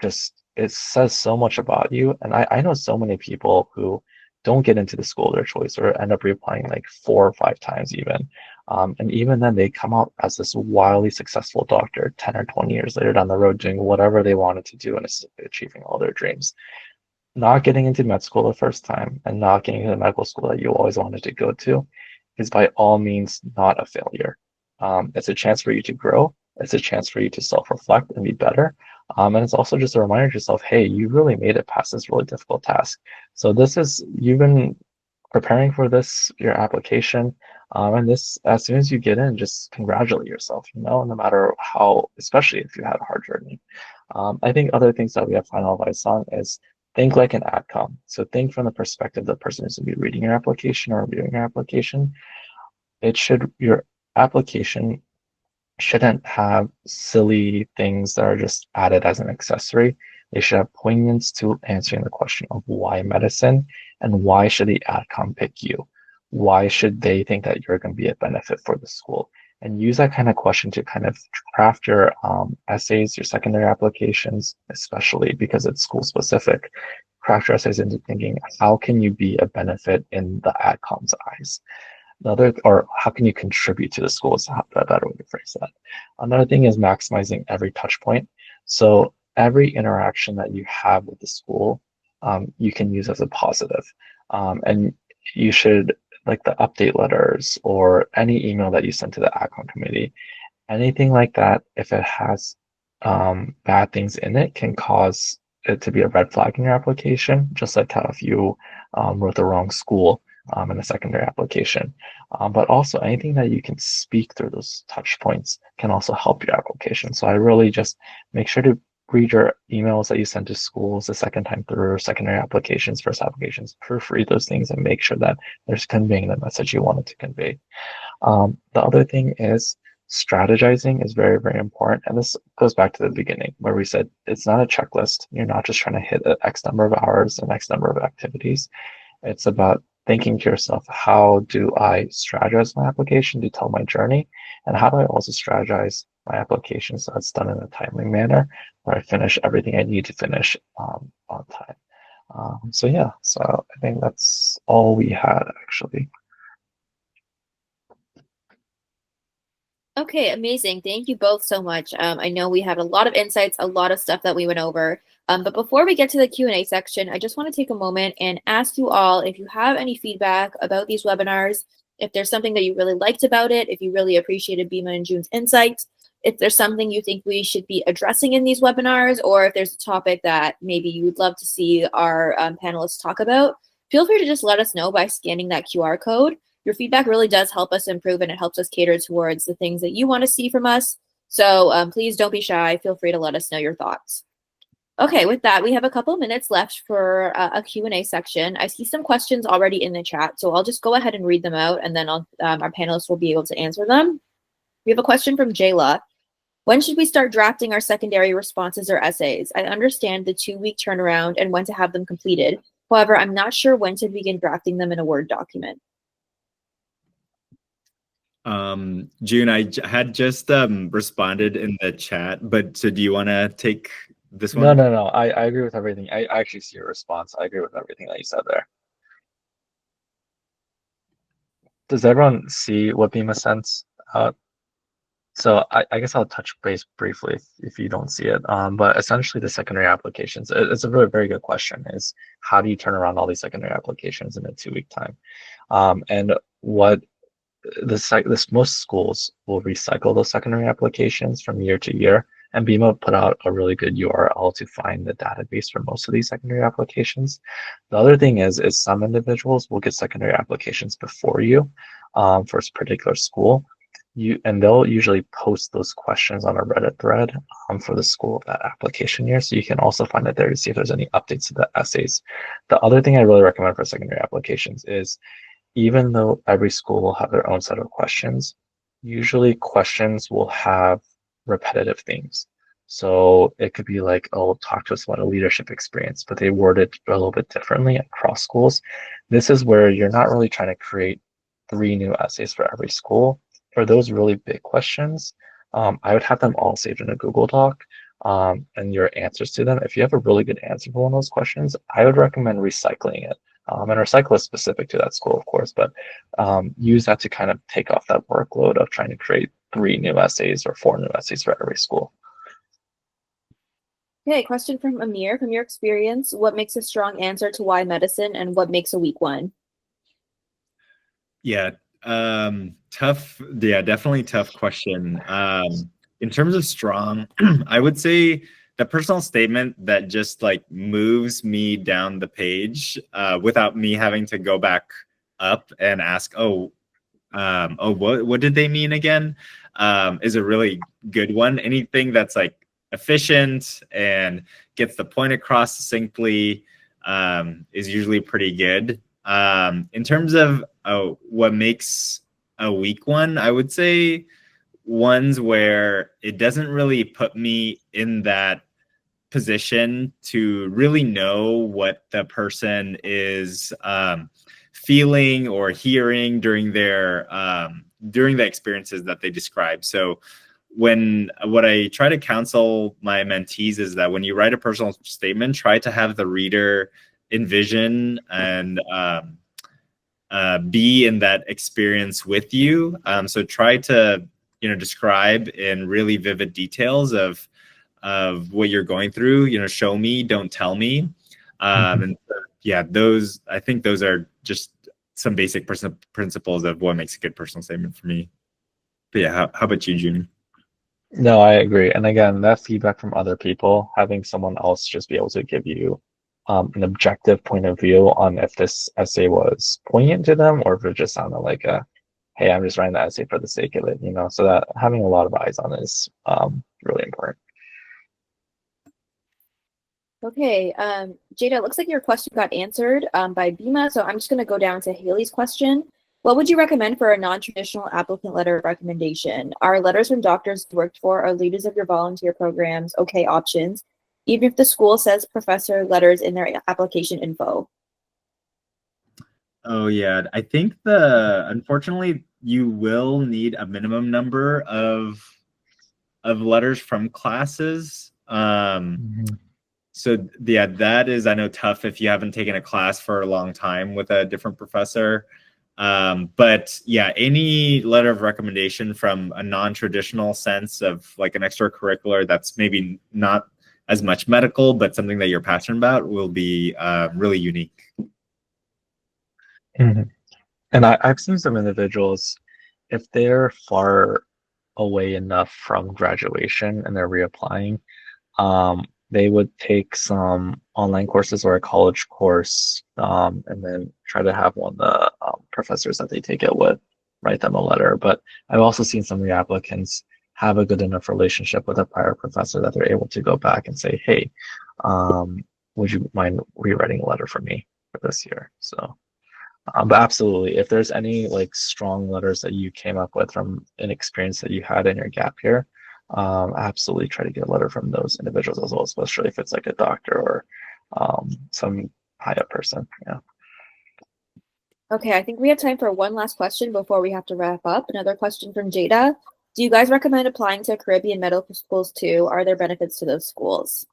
C: just, it says so much about you. And I know so many people who don't get into the school of their choice or end up reapplying like 4 or 5 times even. And even then they come out as this wildly successful doctor 10 or 20 years later down the road doing whatever they wanted to do and achieving all their dreams. Not getting into med school the first time and not getting into the medical school that you always wanted to go to is by all means not a failure. It's a chance for you to grow. It's a chance for you to self-reflect and be better. And it's also just a reminder to yourself, hey, you really made it past this really difficult task. So you've been preparing for this, your application, and this, as soon as you get in, just congratulate yourself, no matter how, especially if you had a hard journey. I think other things that we have final advice on is think like an adcom. So think from the perspective of the person who's going to be reading your application or reviewing your application. Your application shouldn't have silly things that are just added as an accessory. They should have poignance to answering the question of why medicine and why should the adcom pick you? Why should they think that you're going to be a benefit for the school? And use that kind of question to kind of craft your essays, your secondary applications, especially because it's school specific. Craft your essays into thinking, how can you be a benefit in the adcom's eyes? Or how can you contribute to the school is a better way to phrase that. Another thing is maximizing every touch point. So every interaction that you have with the school, you can use as a positive. And you should, like the update letters or any email that you send to the AdCom committee, anything like that, if it has bad things in it, can cause it to be a red flag in your application, just like how if you wrote the wrong school in a secondary application. But also anything that you can speak through those touch points can also help your application. So I really just make sure to read your emails that you send to schools the second time through, secondary applications, first applications, proofread those things and make sure that there's conveying the message you wanted to convey. The other thing is strategizing is very, very important. And this goes back to the beginning where we said it's not a checklist. You're not just trying to hit an X number of hours and X number of activities. It's about thinking to yourself, how do I strategize my application to tell my journey? And how do I also strategize my application so it's done in a timely manner where I finish everything I need to finish on time? So I think that's all we had actually.
A: Okay, amazing. Thank you both so much. I know we had a lot of insights, a lot of stuff that we went over. But before we get to the Q&A section, I just want to take a moment and ask you all if you have any feedback about these webinars, if there's something that you really liked about it, if you really appreciated Bima and June's insights, if there's something you think we should be addressing in these webinars, or if there's a topic that maybe you would love to see our panelists talk about, feel free to just let us know by scanning that QR code. Your feedback really does help us improve and it helps us cater towards the things that you want to see from us. So please don't be shy. Feel free to let us know your thoughts. Okay, with that, we have a couple of minutes left for a Q&A section. I see some questions already in the chat, so I'll just go ahead and read them out and then our panelists will be able to answer them. We have a question from Jayla. When should we start drafting our secondary responses or essays? I understand the 2-week turnaround and when to have them completed. However, I'm not sure when to begin drafting them in a Word document.
B: June, I had just responded in the chat, but so do you want to take this one?
C: No. I agree with everything. I actually see your response. I agree with everything that you said there. Does everyone see what Bima sends out? So I guess I'll touch base briefly if you don't see it. But essentially the secondary applications, it's a really very good question, is how do you turn around all these secondary applications in a 2-week time? And what most schools will recycle those secondary applications from year to year. And Bima put out a really good URL to find the database for most of these secondary applications. The other thing is some individuals will get secondary applications before you for a particular school. And they'll usually post those questions on a Reddit thread for the school of that application year. So you can also find it there to see if there's any updates to the essays. The other thing I really recommend for secondary applications is even though every school will have their own set of questions, usually questions will have repetitive themes. So it could be like, oh, talk to us about a leadership experience, but they word it a little bit differently across schools. This is where you're not really trying to create 3 new essays for every school. For those really big questions, I would have them all saved in a Google Doc, and your answers to them. If you have a really good answer for one of those questions, I would recommend recycling it. And recycle is specific to that school, of course, but use that to kind of take off that workload of trying to create 3 new essays or 4 new essays for every school.
A: Okay, question from Amir. From your experience, what makes a strong answer to why medicine and what makes a weak one?
B: Yeah, tough. Yeah, definitely tough question. In terms of strong, I would say the personal statement that just like moves me down the page without me having to go back up and ask, what did they mean again? Is a really good one. Anything that's like efficient and gets the point across succinctly is usually pretty good. In terms of what makes a weak one, I would say ones where it doesn't really put me in that position to really know what the person is feeling or hearing during the experiences that they describe. So what I try to counsel my mentees is that when you write a personal statement, try to have the reader envision and be in that experience with you. So try to describe in really vivid details of what you're going through. Show me, don't tell me. And yeah, I think those are just some basic principles of what makes a good personal statement for me. But yeah, how about you, June?
C: No, I agree. And again, that feedback from other people, having someone else just be able to give you an objective point of view on if this essay was poignant to them or if it just sounded like hey, I'm just writing the essay for the sake of it, so that having a lot of eyes on it is really important.
A: Okay, Jada, it looks like your question got answered by Bima, so I'm just going to go down to Haley's question. What would you recommend for a non-traditional applicant letter of recommendation? Are letters from doctors you worked for or leaders of your volunteer programs okay options, even if the school says professor letters in their application info?
B: Oh yeah, I think unfortunately you will need a minimum number of letters from classes. So yeah, that is, I know, tough if you haven't taken a class for a long time with a different professor. But yeah, any letter of recommendation from a non-traditional sense of like an extracurricular that's maybe not as much medical, but something that you're passionate about will be really unique.
C: And I've seen some individuals, if they're far away enough from graduation and they're reapplying, they would take some online courses or a college course, and then try to have one of the professors that they take it with write them a letter. But I've also seen some reapplicants have a good enough relationship with a prior professor that they're able to go back and say, hey, would you mind rewriting a letter for me for this year? So, but absolutely, if there's any like strong letters that you came up with from an experience that you had in your gap year, absolutely try to get a letter from those individuals as well, especially if it's like a doctor or some high up person. Yeah.
A: Okay, I think we have time for one last question before we have to wrap up. Another question from Jada. Do you guys recommend applying to Caribbean medical schools too? Are there benefits to those schools?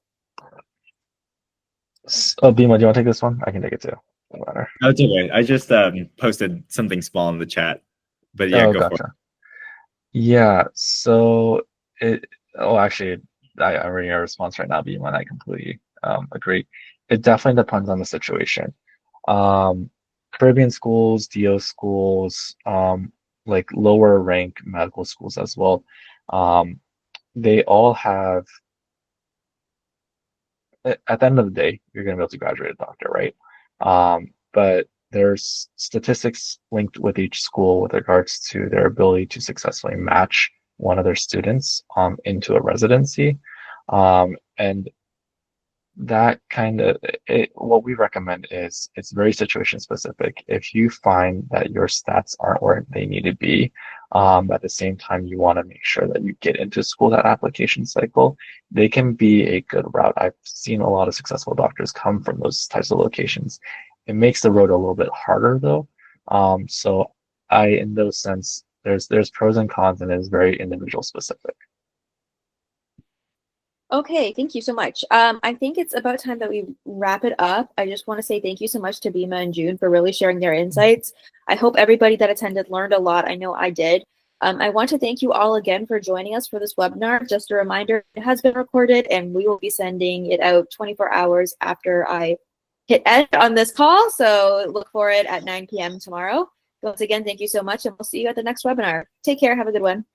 C: Oh, Bima, do you want to take this one? I can take it too. No matter.
B: Oh, it's okay. I just posted something small in the chat, but yeah, go for it.
C: Yeah, so actually, I'm reading a response right now, Bima, and I completely agree. It definitely depends on the situation. Caribbean schools, DO schools, like lower rank medical schools as well, they all have, at the end of the day, you're going to be able to graduate a doctor, right? But there's statistics linked with each school with regards to their ability to successfully match one of their students into a residency. And that kind of what we recommend is it's very situation specific. If you find that your stats aren't where they need to be, at the same time you want to make sure that you get into school that application cycle, they can be a good route. I've seen a lot of successful doctors come from those types of locations. It makes the road a little bit harder though. So in those sense, there's pros and cons, and it's very individual specific.
A: Okay, thank you so much. I think it's about time that we wrap it up. I just want to say thank you so much to Bima and June for really sharing their insights. I hope everybody that attended learned a lot. I know I did. I want to thank you all again for joining us for this webinar. Just a reminder, it has been recorded and we will be sending it out 24 hours after I hit end on this call. So look for it at 9 p.m. tomorrow. Once again, thank you so much, and we'll see you at the next webinar. Take care. Have a good one.